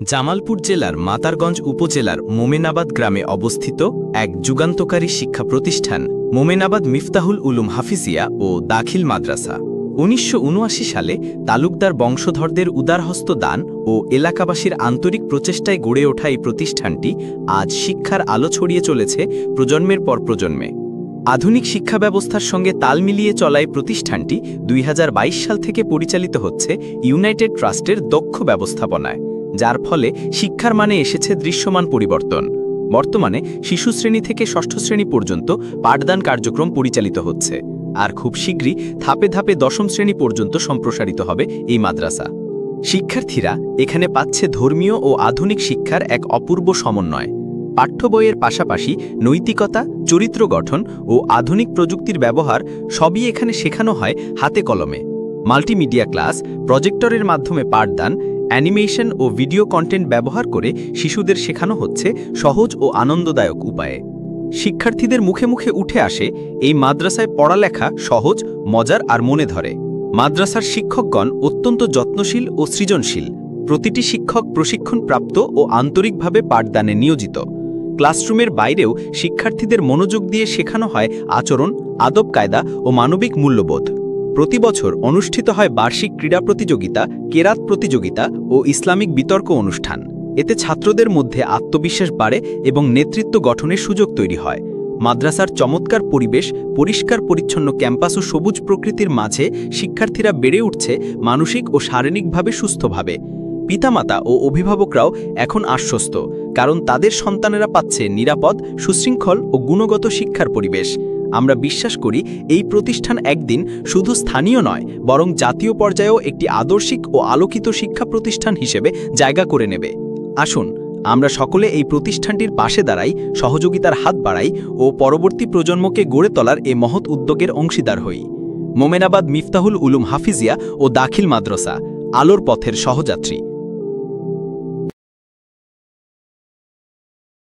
জামালপুর জেলার মাতারগঞ্জ উপজেলার মোমেনাবাদ গ্রামে অবস্থিত এক যুগান্তকারী শিক্ষা প্রতিষ্ঠান মোমেনাবাদ মিফতাহুল উলুম হাফিজিয়া ও দাখিল মাদ্রাসা। ১৯৭৯ সালে তালুকদার বংশধরদের উদারহস্ত দান ও এলাকাবাসীর আন্তরিক প্রচেষ্টায় গড়ে ওঠা এই প্রতিষ্ঠানটি আজ শিক্ষার আলো ছড়িয়ে চলেছে প্রজন্মের পর প্রজন্মে। আধুনিক শিক্ষা ব্যবস্থার সঙ্গে তাল মিলিয়ে চলায় প্রতিষ্ঠানটি ২০২২ সাল থেকে পরিচালিত হচ্ছে ইউনাইটেড ট্রাস্টের দক্ষ ব্যবস্থাপনায়, যার ফলে শিক্ষার মানে এসেছে দৃশ্যমান পরিবর্তন। বর্তমানে শিশু শ্রেণী থেকে ষষ্ঠ শ্রেণী পর্যন্ত পাঠদান কার্যক্রম পরিচালিত হচ্ছে, আর খুব শীঘ্রই ধাপে ধাপে দশম শ্রেণী পর্যন্ত সম্প্রসারিত হবে এই মাদ্রাসা। শিক্ষার্থীরা এখানে পাচ্ছে ধর্মীয় ও আধুনিক শিক্ষার এক অপূর্ব সমন্বয়। পাঠ্য বইয়ের পাশাপাশি নৈতিকতা, চরিত্র গঠন ও আধুনিক প্রযুক্তির ব্যবহার সবই এখানে শেখানো হয় হাতে কলমে। মাল্টিমিডিয়া ক্লাস, প্রজেক্টরের মাধ্যমে পাঠদান, অ্যানিমেশন ও ভিডিও কন্টেন্ট ব্যবহার করে শিশুদের শেখানো হচ্ছে সহজ ও আনন্দদায়ক উপায়ে। শিক্ষার্থীদের মুখে মুখে উঠে আসে এই মাদ্রাসায় পড়ালেখা সহজ, মজার আর মনে ধরে। মাদ্রাসার শিক্ষকগণ অত্যন্ত যত্নশীল ও সৃজনশীল। প্রতিটি শিক্ষক প্রশিক্ষণপ্রাপ্ত ও আন্তরিকভাবে পাঠদানে নিয়োজিত। ক্লাসরুমের বাইরেও শিক্ষার্থীদের মনোযোগ দিয়ে শেখানো হয় আচরণ, আদব কায়দা ও মানবিক মূল্যবোধ। প্রতি বছর অনুষ্ঠিত হয় বার্ষিক ক্রীড়া প্রতিযোগিতা, কেরাত প্রতিযোগিতা ও ইসলামিক বিতর্ক অনুষ্ঠান। এতে ছাত্রদের মধ্যে আত্মবিশ্বাস বাড়ে এবং নেতৃত্ব গঠনের সুযোগ তৈরি হয়। মাদ্রাসার চমৎকার পরিবেশ, পরিষ্কার পরিচ্ছন্ন ক্যাম্পাস ও সবুজ প্রকৃতির মাঝে শিক্ষার্থীরা বেড়ে উঠছে মানসিক ও শারীরিকভাবে সুস্থভাবে। পিতামাতা ও অভিভাবকরাও এখন আশ্বস্ত, কারণ তাদের সন্তানেরা পাচ্ছে নিরাপদ, সুশৃঙ্খল ও গুণগত শিক্ষার পরিবেশ। আমরা বিশ্বাস করি এই প্রতিষ্ঠান একদিন শুধু স্থানীয় নয়, বরং জাতীয় পর্যায়েও একটি আদর্শিক ও আলোকিত শিক্ষা প্রতিষ্ঠান হিসেবে জায়গা করে নেবে। আসুন আমরা সকলে এই প্রতিষ্ঠানটির পাশে দাঁড়াই, সহযোগিতার হাত বাড়াই ও পরবর্তী প্রজন্মকে গড়ে তোলার এ মহৎ উদ্যোগের অংশীদার হই। মোমেনাবাদ মিফতাহুল উলুম হাফিজিয়া ও দাখিল মাদ্রাসা, আলোর পথের সহযাত্রী।